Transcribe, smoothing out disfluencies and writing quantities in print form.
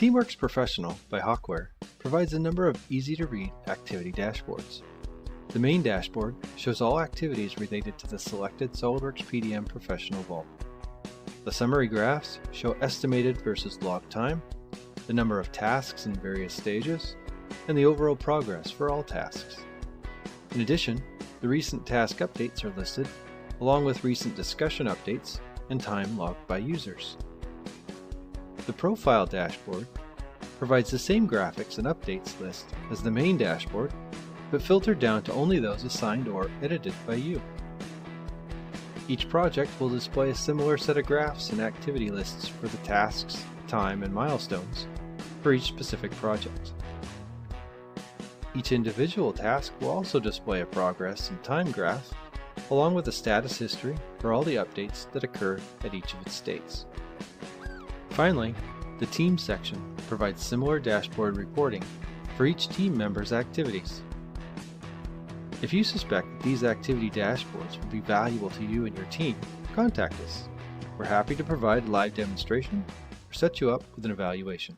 TeamWorks Professional by HawkWare provides a number of easy-to-read activity dashboards. The main dashboard shows all activities related to the selected SOLIDWORKS PDM Professional Vault. The summary graphs show estimated versus log time, the number of tasks in various stages, and the overall progress for all tasks. In addition, the recent task updates are listed, along with recent discussion updates and time logged by users. The Profile dashboard provides the same graphics and updates list as the main dashboard, but filtered down to only those assigned or edited by you. Each project will display a similar set of graphs and activity lists for the tasks, time, and milestones for each specific project. Each individual task will also display a progress and time graph, along with a status history for all the updates that occur at each of its states. Finally, the Team section provides similar dashboard reporting for each team member's activities. If you suspect that these activity dashboards will be valuable to you and your team, contact us. We're happy to provide a live demonstration or set you up with an evaluation.